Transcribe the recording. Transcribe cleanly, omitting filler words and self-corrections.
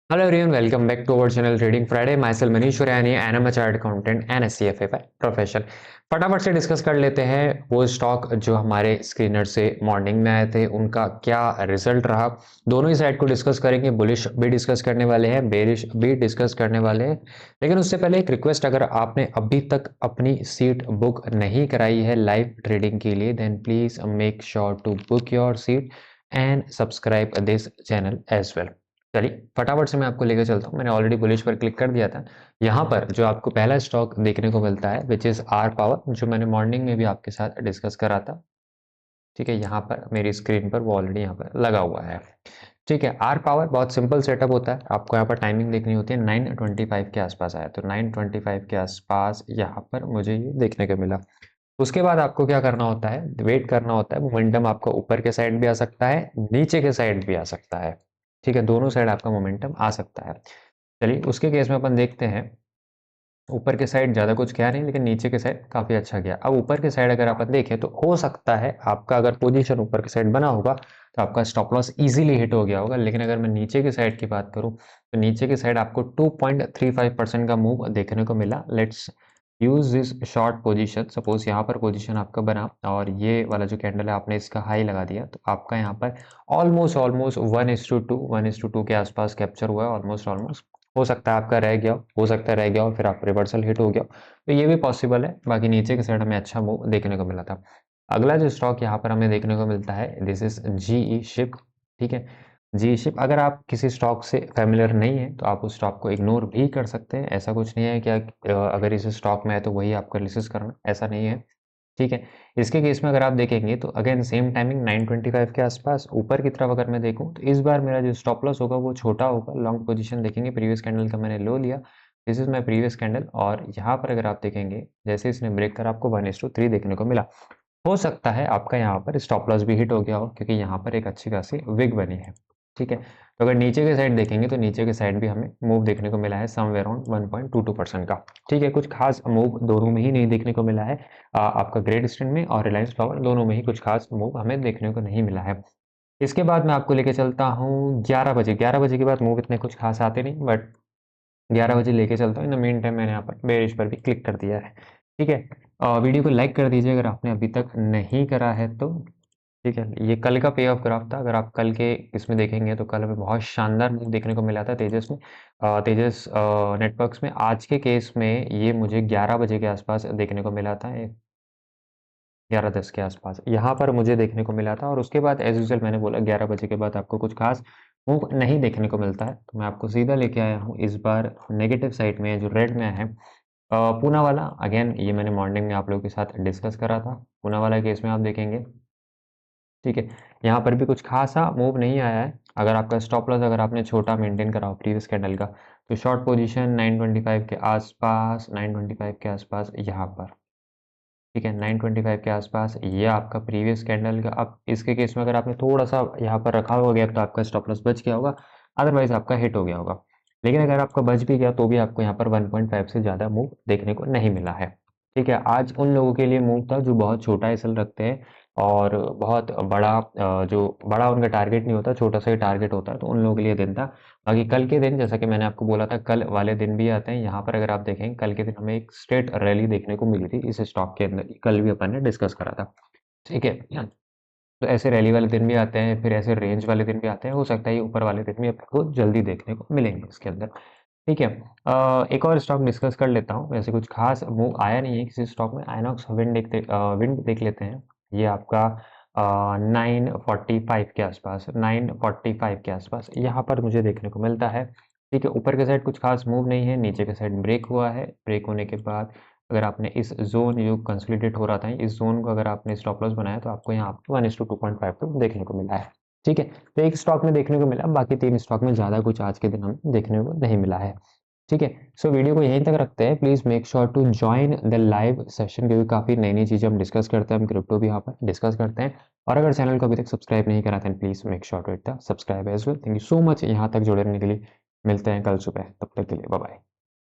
Hello everyone, welcome back to our channel Trading Friday. Myself Manish Suryani and I'm a chartered accountant and a CFA professional. फटाफट से discuss कर लेते हैं वो stock जो हमारे स्क्रीनर से मॉर्निंग में आए थे, उनका क्या रिजल्ट रहा। दोनों ही साइड को डिस्कस करेंगे, बुलिश भी डिस्कस करने वाले हैं, बेरिश भी डिस्कस करने वाले हैं। लेकिन उससे पहले एक रिक्वेस्ट, अगर आपने अभी तक अपनी सीट बुक नहीं कराई है लाइव ट्रेडिंग के लिए, then please make sure to book your seat and subscribe this channel as well. चलिए फटाफट से मैं आपको लेकर चलता हूँ। मैंने ऑलरेडी बुलिश पर क्लिक कर दिया था। यहाँ पर जो आपको पहला स्टॉक देखने को मिलता है विच इज़ आर पावर, जो मैंने मॉर्निंग में भी आपके साथ डिस्कस करा था। ठीक है, यहाँ पर मेरी स्क्रीन पर वो ऑलरेडी यहाँ पर लगा हुआ है। ठीक है, आर पावर बहुत सिंपल सेटअप होता है। आपको यहाँ पर टाइमिंग देखनी होती है, 9:25 के आसपास आया, तो 9:25 के आसपास यहाँ पर मुझे ये देखने को मिला। उसके बाद आपको क्या करना होता है, वेट करना होता है। मोमेंटम आपका ऊपर के साइड भी आ सकता है, नीचे के साइड भी आ सकता है। ठीक है, दोनों साइड आपका मोमेंटम आ सकता है। चलिए उसके केस में अपन देखते हैं। ऊपर के साइड ज़्यादा कुछ गया नहीं, लेकिन नीचे के साइड काफ़ी अच्छा गया। अब ऊपर के साइड अगर अपन देखें तो हो सकता है आपका अगर पोजीशन ऊपर के साइड बना होगा तो आपका स्टॉप लॉस इजीली हिट हो गया होगा। लेकिन अगर मैं नीचे की साइड की बात करूं तो नीचे की साइड आपको 2.35% का मूव देखने को मिला। Let's use this short position. Suppose यहाँ पर पोजीशन आपका बना और ये वाला जो कैंडल है आपने इसका हाई लगा दिया, तो आपका यहाँ पर ऑलमोस्ट ऑलमोस्ट 1:2 के आसपास कैप्चर हुआ है। ऑलमोस्ट ऑलमोस्ट हो सकता है आपका रह गया हो सकता है रह गया हो, फिर आप रिवर्सल हिट हो गया, तो ये भी पॉसिबल है। बाकी नीचे के साइड हमें अच्छा मूव देखने को मिला था। अगला जो स्टॉक यहाँ पर हमें देखने को मिलता है, दिस इज जीई शिप। ठीक है, जी शिप। अगर आप किसी स्टॉक से फैमिलियर नहीं है तो आप उस स्टॉक को इग्नोर भी कर सकते हैं। ऐसा कुछ नहीं है कि अगर इस स्टॉक में है तो वही आपको एनालिसिस करना, ऐसा नहीं है। ठीक है, इसके केस में अगर आप देखेंगे तो अगेन सेम टाइमिंग 9:25 के आसपास ऊपर की तरफ अगर मैं देखूं तो इस बार मेरा जो स्टॉप लॉस होगा वो छोटा होगा। लॉन्ग पोजीशन देखेंगे, प्रीवियस कैंडल का मैंने लो लिया, this is my previous candle. और यहाँ पर अगर आप देखेंगे जैसे इसने ब्रेक कर आपको 1:3 देखने को मिला। हो सकता है आपका यहाँ पर स्टॉप लॉस भी हिट हो गया हो, क्योंकि यहाँ पर एक अच्छी खासी विग बनी है। ठीक है, तो अगर नीचे के साइड देखेंगे तो नीचे के साइड भी हमें मूव देखने को मिला है समवेयर अराउंड 1.22% का। ठीक है, कुछ खास मूव दोनों में ही नहीं देखने को मिला है। आपका ग्रेट ईस्टर्न में और रिलायंस पावर दोनों में ही कुछ खास मूव हमें देखने को नहीं मिला है। इसके बाद मैं आपको लेके चलता हूँ 11 बजे। 11 बजे के बाद मूव इतने कुछ खास आते नहीं, बट 11 बजे लेके चलता हूँ। इन द मीन टाइम मैंने यहाँ पर बेरिश पर भी क्लिक कर दिया है। ठीक है, वीडियो को लाइक कर दीजिए अगर आपने अभी तक नहीं करा है तो। ठीक है, ये कल का पे ऑफ ग्राफ था। अगर आप कल के इसमें देखेंगे तो कल हमें बहुत शानदार मूव देखने को मिला था तेजस में, तेजस नेटवर्क्स में। आज के केस में ये मुझे 11 बजे के आसपास देखने को मिला था, 11:10 के आसपास यहाँ पर मुझे देखने को मिला था। और उसके बाद एज यूजुअल मैंने बोला 11 बजे के बाद आपको कुछ खास मूव नहीं देखने को मिलता है, तो मैं आपको सीधा लेके आया हूँ इस बार नेगेटिव साइड में जो रेड में है। पूना वाला अगेन ये मैंने मॉर्निंग में आप लोगों के साथ डिस्कस करा था। पूना वाला केस में आप देखेंगे, ठीक है, यहाँ पर भी कुछ खासा मूव नहीं आया है। अगर आपका स्टॉप लॉस अगर आपने छोटा मेंटेन करा हो प्रीवियस कैंडल का, तो शॉर्ट पोजीशन 9:25 के आसपास, 9:25 के आसपास यहाँ पर। ठीक है, 9:25 के आसपास ये आपका प्रीवियस कैंडल का। अब इसके केस में अगर आपने थोड़ा सा यहाँ पर रखा होगा गैप तो आपका स्टॉप लॉस बच गया होगा, अदरवाइज आपका हिट हो गया होगा। लेकिन अगर आपका बच भी गया तो भी आपको यहाँ पर 1.5 से ज़्यादा मूव देखने को नहीं मिला है। ठीक है, आज उन लोगों के लिए मूव था जो बहुत छोटा एसएल रखते हैं और बहुत बड़ा जो बड़ा उनका टारगेट नहीं होता, छोटा सा ही टारगेट होता है, तो उन लोगों के लिए दिन था। बाकी कल के दिन जैसा कि मैंने आपको बोला था कल वाले दिन भी आते हैं। यहाँ पर अगर आप देखें कल के दिन हमें एक स्ट्रेट रैली देखने को मिली थी इस स्टॉक के अंदर, कल भी अपन ने डिस्कस करा था। ठीक है, तो ऐसे रैली वाले दिन भी आते हैं, फिर ऐसे रेंज वाले दिन भी आते हैं। हो सकता है ये ऊपर वाले दिन भी आपको जल्दी देखने को मिलेंगे इसके अंदर। ठीक है, एक और स्टॉक डिस्कस कर लेता हूँ। वैसे कुछ खास मूव आया नहीं है किसी स्टॉक में। आइनॉक्स विंड विंड देख लेते हैं। ये आपका 9:45 के आसपास, 9:45 के आसपास यहाँ पर मुझे देखने को मिलता है। ठीक है, ऊपर के साइड कुछ खास मूव नहीं है, नीचे के साइड ब्रेक हुआ है। ब्रेक होने के बाद अगर आपने इस जोन जो कंसोलिडेट हो रहा था, इस जोन को अगर आपने स्टॉप लॉस बनाया तो आपको यहाँ पर 1:2.5 देखने को मिला है। ठीक है, तो एक स्टॉक में देखने को मिला, बाकी 3 स्टॉक में ज़्यादा कुछ आज के दिन हमें देखने को नहीं मिला है। ठीक है, सो वीडियो को यहीं तक रखते हैं। Please make sure to join the live session, क्योंकि काफ़ी नई-नई चीज़ें हम डिस्कस करते हैं, हम क्रिप्टो भी यहाँ पर डिस्कस करते हैं। और अगर चैनल को अभी तक सब्सक्राइब नहीं करा then please make sure to hit the subscribe as well. Thank you so much यहाँ तक जुड़े रहने के लिए। मिलते हैं कल सुबह, तब तक के लिए बाय बाय।